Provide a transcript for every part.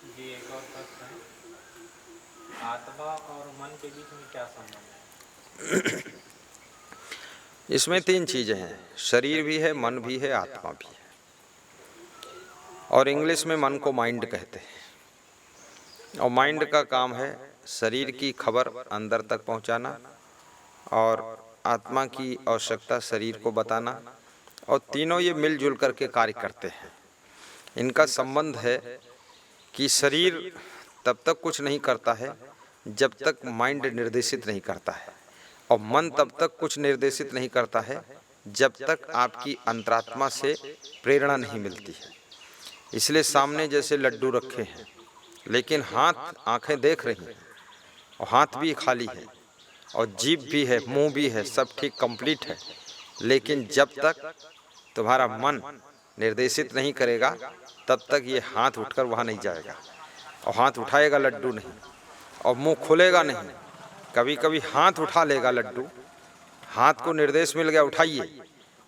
जी एक और प्रश्न है, आत्मा और मन के बीच में क्या संबंध है? इसमें तीन चीजें हैं, शरीर भी है, मन भी है, आत्मा भी है। और इंग्लिश में मन को माइंड कहते हैं। और माइंड का काम है शरीर की खबर अंदर तक पहुंचाना और आत्मा की आवश्यकता शरीर को बताना, और तीनों ये मिलजुल करके कार्य करते हैं। इनका संबंध है कि शरीर तब तक कुछ नहीं करता है जब तक माइंड निर्देशित नहीं करता है, और मन तब तक कुछ निर्देशित नहीं करता है जब तक आपकी अंतरात्मा से प्रेरणा नहीं मिलती है। इसलिए सामने जैसे लड्डू रखे हैं, लेकिन हाथ आंखें देख रही हैं और हाथ भी खाली है और जीभ भी है, मुंह भी है, सब ठीक कंप्लीट है, लेकिन जब तक तुम्हारा मन निर्देशित नहीं करेगा तब तक ये हाथ उठकर वहाँ नहीं जाएगा, और हाथ उठाएगा लड्डू नहीं, और मुंह खुलेगा नहीं। कभी कभी हाथ उठा लेगा लड्डू, हाथ को निर्देश मिल गया उठाइए,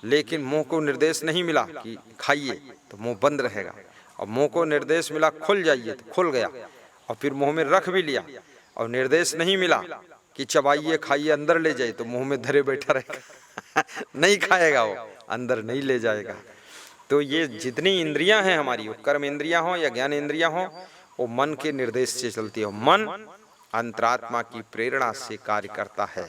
लेकिन मुंह को निर्देश नहीं मिला कि खाइए, तो मुंह बंद रहेगा। और मुंह को निर्देश मिला खुल जाइए, तो खुल गया, और फिर मुंह में रख भी लिया, और निर्देश नहीं मिला कि चबाइए खाइए अंदर ले जाइए, तो मुंह में धरे बैठा रहेगा नहीं खाएगा, वो अंदर नहीं ले जाएगा। तो ये जितनी इंद्रियां हैं हमारी, वो कर्म इंद्रियां हो या ज्ञान इंद्रियां हो, वो मन के निर्देश से चलती है। मन अंतरात्मा की प्रेरणा से कार्य करता है।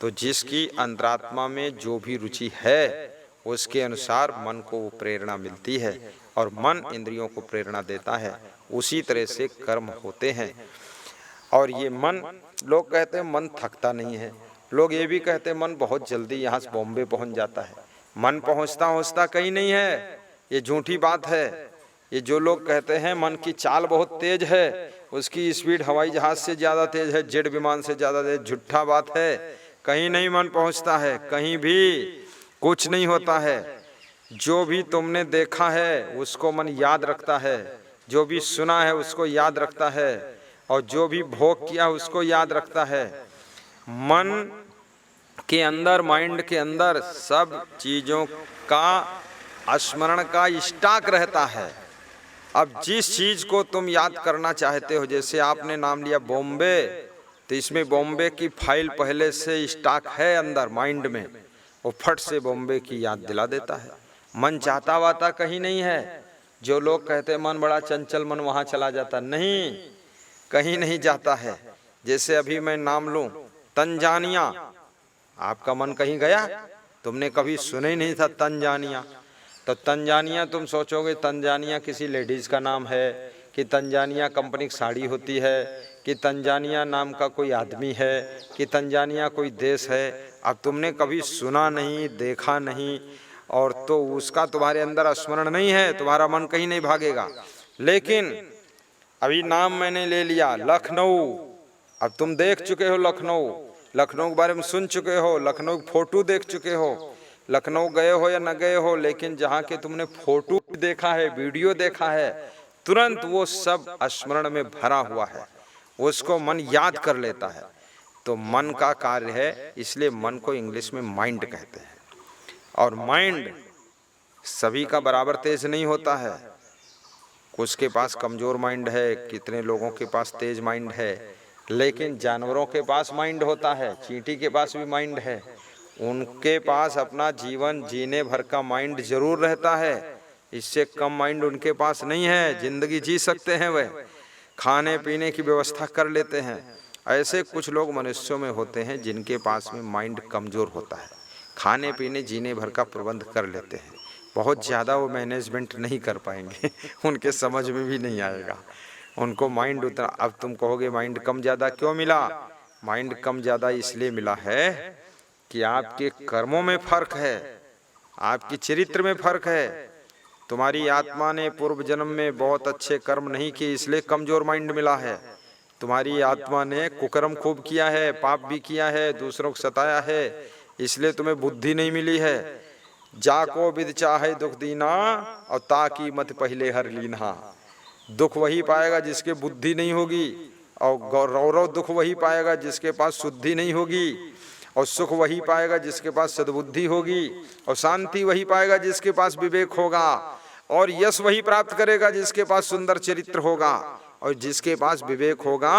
तो जिसकी अंतरात्मा में जो भी रुचि है उसके अनुसार मन को वो प्रेरणा मिलती है, और मन इंद्रियों को प्रेरणा देता है। उसी तरह से कर्म होते हैं। और ये मन, लोग कहते हैं मन थकता नहीं है, लोग ये भी कहते हैं मन बहुत जल्दी यहाँ से बॉम्बे पहुँच जाता है। मन पहुँचता पहुँचता कहीं नहीं है, ये झूठी बात है। ये जो लोग कहते हैं मन की चाल बहुत तेज है, उसकी स्पीड हवाई जहाज से ज़्यादा तेज है, जेट विमान से ज़्यादा तेज, झूठा बात है। कहीं नहीं मन पहुँचता है, कहीं भी कुछ नहीं होता है। जो भी तुमने देखा है उसको मन याद रखता है, जो भी सुना है उसको याद रखता है, और जो भी भोग किया उसको याद रखता है। मन के अंदर, माइंड के अंदर सब चीज़ों का स्मरण का स्टॉक रहता है। अब जिस चीज़ को तुम याद करना चाहते हो, जैसे आपने नाम लिया बॉम्बे, तो इसमें बॉम्बे की फाइल पहले से स्टॉक है अंदर माइंड में, वो फट से बॉम्बे की याद दिला देता है। मन चाहता वाता कहीं नहीं है। जो लोग कहते हैं मन बड़ा चंचल, मन वहाँ चला जाता, नहीं, कहीं नहीं जाता है। जैसे अभी मैं नाम लूँ तंजानिया, आपका मन कहीं गया? तुमने कभी सुना ही नहीं था तंजानिया। तो तंजानिया तुम सोचोगे तंजानिया किसी लेडीज़ का नाम है, कि तंजानिया कंपनी की साड़ी होती है, कि तंजानिया नाम का कोई आदमी है, कि तंजानिया कोई देश है। अब तुमने कभी सुना नहीं, देखा नहीं, और तो उसका तुम्हारे अंदर स्मरण नहीं है, तुम्हारा मन कहीं नहीं भागेगा। लेकिन अभी नाम मैंने ले लिया लखनऊ, अब तुम देख चुके हो लखनऊ, लखनऊ के बारे में सुन चुके हो, लखनऊ की फोटो देख चुके हो, लखनऊ गए हो या न गए हो, लेकिन जहाँ के तुमने फोटो देखा है, वीडियो देखा है, तुरंत वो सब स्मरण में भरा हुआ है, उसको मन याद कर लेता है। तो मन का कार्य है, इसलिए मन को इंग्लिश में माइंड कहते हैं। और माइंड सभी का बराबर तेज नहीं होता है, कुछ के पास कमज़ोर माइंड है, कितने लोगों के पास तेज माइंड है। लेकिन जानवरों के पास माइंड होता है, चींटी के पास भी माइंड है, उनके पास अपना जीवन जीने भर का माइंड जरूर रहता है, इससे कम माइंड उनके पास नहीं है, जिंदगी जी सकते हैं, वह खाने पीने की व्यवस्था कर लेते हैं। ऐसे कुछ लोग मनुष्यों में होते हैं जिनके पास में माइंड कमज़ोर होता है, खाने पीने जीने भर का प्रबंध कर लेते हैं, बहुत ज़्यादा वो मैनेजमेंट नहीं कर पाएंगे उनके समझ में भी नहीं आएगा, उनको माइंड उतना। अब तुम कहोगे माइंड कम ज़्यादा क्यों मिला? माइंड कम ज़्यादा इसलिए मिला है कि आपके कर्मों में फर्क है, आपकी चरित्र में फर्क है। तुम्हारी आत्मा ने पूर्व जन्म में बहुत अच्छे कर्म नहीं किए, इसलिए कमज़ोर माइंड मिला है। तुम्हारी आत्मा ने कुकर्म खूब किया है, पाप भी किया है, दूसरों को सताया है, इसलिए तुम्हें बुद्धि नहीं मिली है। जाको विद चाहे दुख दीना, और ताकि मत पहले हर लीना। दुख वही पाएगा जिसके बुद्धि नहीं होगी, और गौरव दुख वही पाएगा जिसके पास शुद्धि नहीं होगी, और सुख वही पाएगा जिसके पास सद्बुद्धि होगी, और शांति वही पाएगा जिसके पास विवेक होगा, और यश वही प्राप्त करेगा जिसके पास सुंदर चरित्र होगा। और जिसके पास विवेक होगा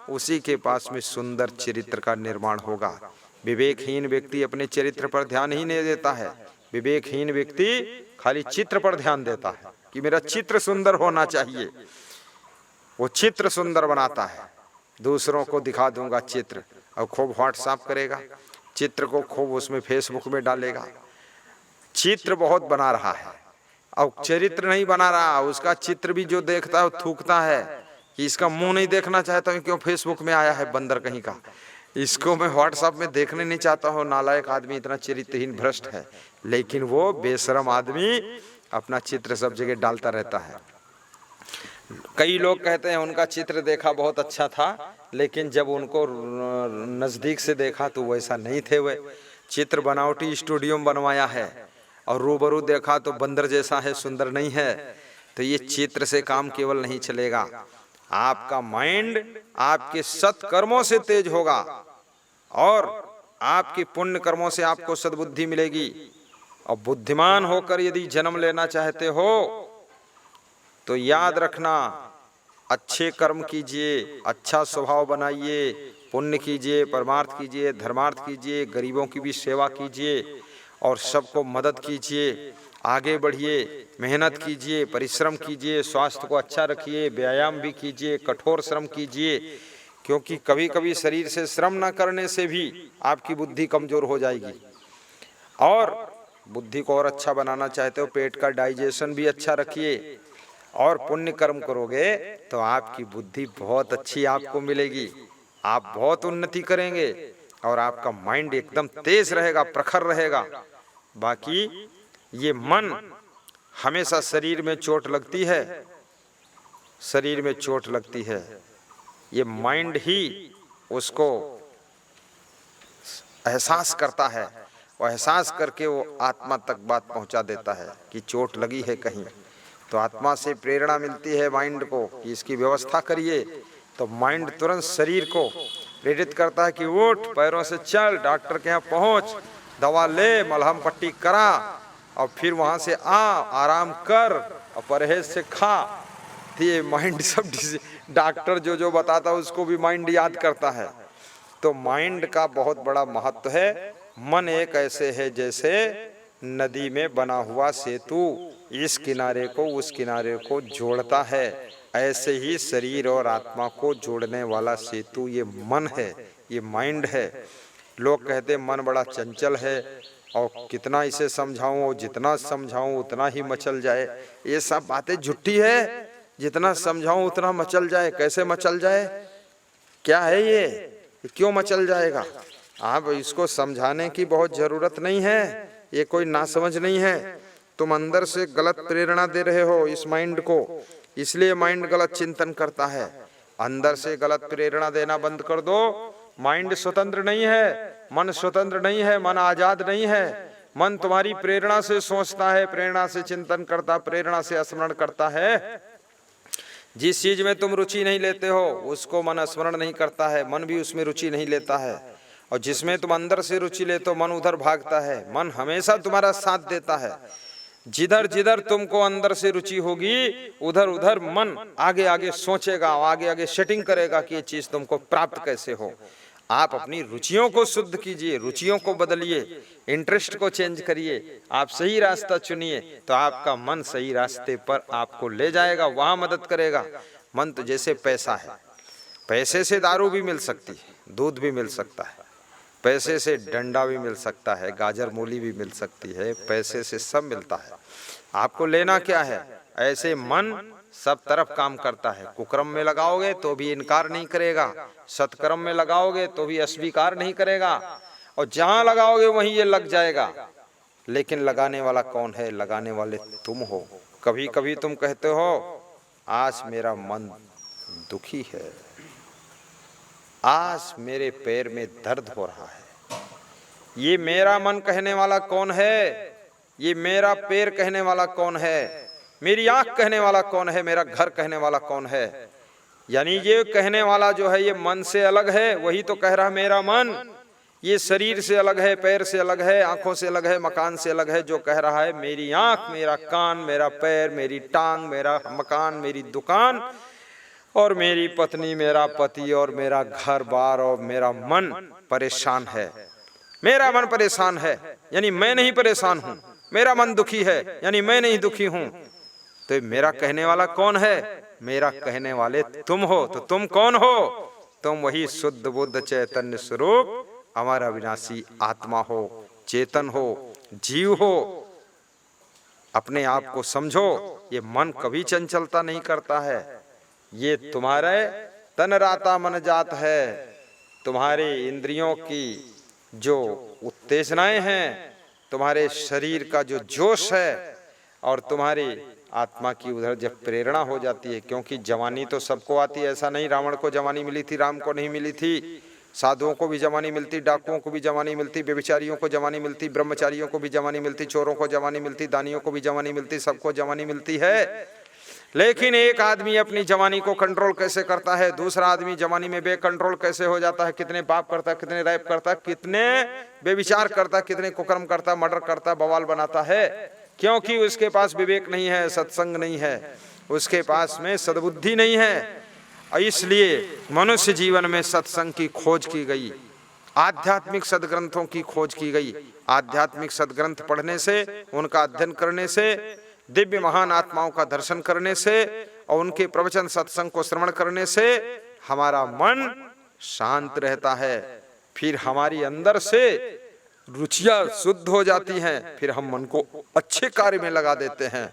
उसी के पास में सुंदर चरित्र का निर्माण होगा। विवेकहीन व्यक्ति अपने चरित्र पर ध्यान ही नहीं देता है। विवेकहीन व्यक्ति खाली चित्र पर ध्यान देता है कि मेरा चित्र सुंदर होना चाहिए। वो चित्र सुंदर बनाता है, दूसरों को दिखा दूंगा चित्र, और खूब व्हाट्सएप करेगा चित्र को, खूब उसमें फेसबुक में डालेगा। चित्र बहुत बना रहा है और चरित्र नहीं बना रहा। उसका चित्र भी जो देखता है वो थूकता है कि इसका मुंह नहीं देखना चाहता हूँ, क्यों फेसबुक में आया है बंदर कहीं का, इसको मैं व्हाट्सएप में देखने नहीं चाहता हूँ। नालायक आदमी, इतना चरित्रहीन भ्रष्ट है। लेकिन वो बेशरम आदमी अपना चित्र सब जगह डालता रहता है। कई लोग कहते हैं उनका चित्र देखा बहुत अच्छा था, लेकिन जब उनको नजदीक से देखा तो वैसा नहीं थे। वे चित्र बनावटी स्टूडियो में बनवाया है और रूबरू देखा तो बंदर जैसा है, सुंदर नहीं है। तो ये चित्र से काम केवल नहीं चलेगा। आपका माइंड आपके सत्कर्मों से तेज होगा और आपके पुण्य कर्मों से आपको सद्बुद्धि मिलेगी। और बुद्धिमान होकर यदि जन्म लेना चाहते हो तो याद रखना, अच्छे कर्म कीजिए, अच्छा स्वभाव बनाइए, पुण्य कीजिए, परमार्थ कीजिए, धर्मार्थ कीजिए, गरीबों की भी सेवा कीजिए और सबको मदद कीजिए, आगे बढ़िए, मेहनत कीजिए, परिश्रम कीजिए, स्वास्थ्य को अच्छा रखिए, व्यायाम भी कीजिए, कठोर श्रम कीजिए, क्योंकि कभी कभी शरीर से श्रम न करने से भी आपकी बुद्धि कमजोर हो जाएगी। और बुद्धि को और अच्छा बनाना चाहते हो, पेट का डाइजेशन भी अच्छा रखिए और पुण्य कर्म करोगे तो आपकी बुद्धि बहुत अच्छी आपको मिलेगी। आप बहुत उन्नति करेंगे और आपका माइंड एकदम तेज रहेगा, प्रखर रहेगा। बाकी ये मन हमेशा शरीर में चोट लगती है, शरीर में चोट लगती है। ये माइंड ही उसको एहसास करता है, वो एहसास करके वो आत्मा तक बात पहुंचा देता है कि चोट लगी है कहीं। तो आत्मा से प्रेरणा मिलती है माइंड को कि इसकी व्यवस्था करिए, तो माइंड तुरंत शरीर को प्रेरित करता है कि उठ, पैरों से चल, डॉक्टर के यहाँ पहुंच, दवा ले, मलहम पट्टी करा और फिर वहां से आराम कर और परहेज से खा। तो ये माइंड सब डॉक्टर जो जो बताता है उसको भी माइंड याद करता है। तो माइंड का बहुत बड़ा महत्व है। मन एक ऐसे है जैसे नदी में बना हुआ सेतु इस किनारे को उस किनारे को जोड़ता है, ऐसे ही शरीर और आत्मा को जोड़ने वाला सेतु ये मन है, ये माइंड है। लोग कहते हैं मन बड़ा चंचल है और कितना इसे समझाऊं, जितना समझाऊं उतना ही मचल जाए। ये सब बातें झूठी है। जितना समझाऊं उतना मचल जाए, कैसे मचल जाए, क्या है ये, क्यों मचल जाएगा? आप इसको समझाने की बहुत जरूरत नहीं है, ये कोई नासमझ नहीं है। तुम अंदर से गलत प्रेरणा दे रहे हो इस माइंड को, इसलिए माइंड गलत चिंतन करता है। अंदर से गलत प्रेरणा देना बंद कर दो। माइंड स्वतंत्र नहीं है, मन स्वतंत्र नहीं है, मन आजाद नहीं है। मन तुम्हारी प्रेरणा से सोचता है, प्रेरणा से चिंतन करता, प्रेरणा से स्मरण करता है। जिस चीज में तुम रुचि नहीं लेते हो उसको मन स्मरण नहीं करता है, मन भी उसमें रुचि नहीं लेता है। और जिसमें तुम अंदर से रुचि लेते हो मन उधर भागता है। मन हमेशा तुम्हारा साथ देता है। जिधर जिधर तुमको अंदर से रुचि होगी उधर उधर मन आगे आगे सोचेगा, आगे आगे सेटिंग करेगा कि ये चीज तुमको प्राप्त कैसे हो। आप अपनी रुचियों को शुद्ध कीजिए, रुचियों को बदलिए, इंटरेस्ट को चेंज करिए, आप सही रास्ता चुनिए तो आपका मन सही रास्ते पर आपको ले जाएगा, वहां मदद करेगा। मन तो जैसे पैसा है, पैसे से दारू भी मिल सकती है, दूध भी मिल सकता है, पैसे से डंडा भी मिल सकता है, गाजर मूली भी मिल सकती है, पैसे से सब मिलता है। आपको लेना क्या है? ऐसे मन सब तरफ काम करता है। कुकर्म में लगाओगे तो भी इनकार नहीं करेगा, सत्कर्म में लगाओगे तो भी अस्वीकार नहीं करेगा, और जहां लगाओगे वहीं ये लग जाएगा। लेकिन लगाने वाला कौन है? लगाने वाले तुम हो। कभी कभी तुम कहते हो आज मेरा मन दुखी है, आज मेरे पैर में दर्द हो रहा है। ये मेरा मन कहने वाला कौन है? ये मेरा पैर कहने वाला कौन है? मेरी आंख कहने वाला कौन है? मेरा घर कहने वाला कौन है? यानी ये कहने वाला जो है ये मन से अलग है, वही तो कह रहा मेरा मन। ये शरीर से अलग है, पैर से अलग है, आंखों से अलग है, मकान से अलग है। जो कह रहा है मेरी आंख, मेरा कान, मेरा पैर, मेरी टांग, मेरा मकान, मेरी दुकान, और मेरी पत्नी, मेरा पति और मेरा घर बार और मेरा मन परेशान है। मेरा मन परेशान है यानी मैं नहीं परेशान हूं। मेरा मन दुखी है यानी मैं नहीं दुखी हूं। तो मेरा कहने वाला कौन है? मेरा कहने वाले तुम हो। तो तुम कौन हो? तुम वही शुद्ध बुद्ध चैतन्य स्वरूप अमर अविनाशी आत्मा हो, चेतन हो, जीव हो। अपने आप को समझो। ये मन कभी चंचलता नहीं करता है। ये तुम्हारे तन राता मन जात है। तुम्हारे इंद्रियों की जो उत्तेजनाएं हैं, तुम्हारे शरीर का जो जोश है और तुम्हारी आत्मा की उधर जब प्रेरणा हो जाती है, क्योंकि जवानी तो सबको आती है। ऐसा नहीं रावण को जवानी मिली थी, राम को नहीं मिली थी। साधुओं को भी जवानी मिलती, डाकुओं को भी जवानी मिलती, व्यभिचारियों को जवानी मिलती, ब्रह्मचारियों को भी जवानी मिलती, चोरों को जवानी मिलती, दानियों को भी जवानी मिलती, सबको जवानी मिलती है। लेकिन एक आदमी अपनी जवानी को कंट्रोल कैसे करता है, दूसरा आदमी जवानी में बेकंट्रोल कैसे हो जाता है, कितने पाप करता है, कितने रैप करता है, कितने बेविचार करता है, कितने कुकर्म करता है, मर्डर करता है, बवाल बनाता है। क्योंकि उसके पास विवेक नहीं है, सत्संग नहीं है, उसके पास में सद्बुद्धि नहीं है। इसलिए मनुष्य जीवन में सत्संग की खोज की गई, आध्यात्मिक सदग्रंथों की खोज की गई। आध्यात्मिक सदग्रंथ पढ़ने से, उनका अध्ययन करने से, दिव्य महान आत्माओं का दर्शन करने से और उनके प्रवचन सत्संग को श्रवण करने से हमारा मन शांत रहता है। फिर हमारी अंदर से रुचियां शुद्ध हो जाती हैं, फिर हम मन को अच्छे कार्य में लगा देते हैं।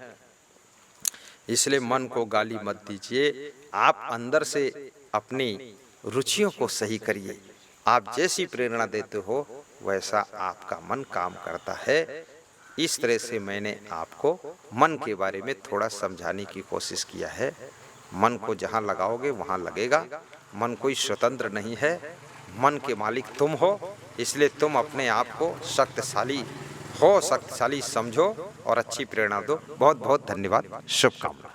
इसलिए मन को गाली मत दीजिए, आप अंदर से अपनी रुचियों को सही करिए। आप जैसी प्रेरणा देते हो वैसा आपका मन काम करता है। इस तरह से मैंने आपको मन के बारे में थोड़ा समझाने की कोशिश किया है। मन को जहाँ लगाओगे वहाँ लगेगा। मन कोई स्वतंत्र नहीं है, मन के मालिक तुम हो। इसलिए तुम अपने आप को शक्तिशाली हो, शक्तिशाली समझो और अच्छी प्रेरणा दो। बहुत बहुत धन्यवाद, शुभकामना।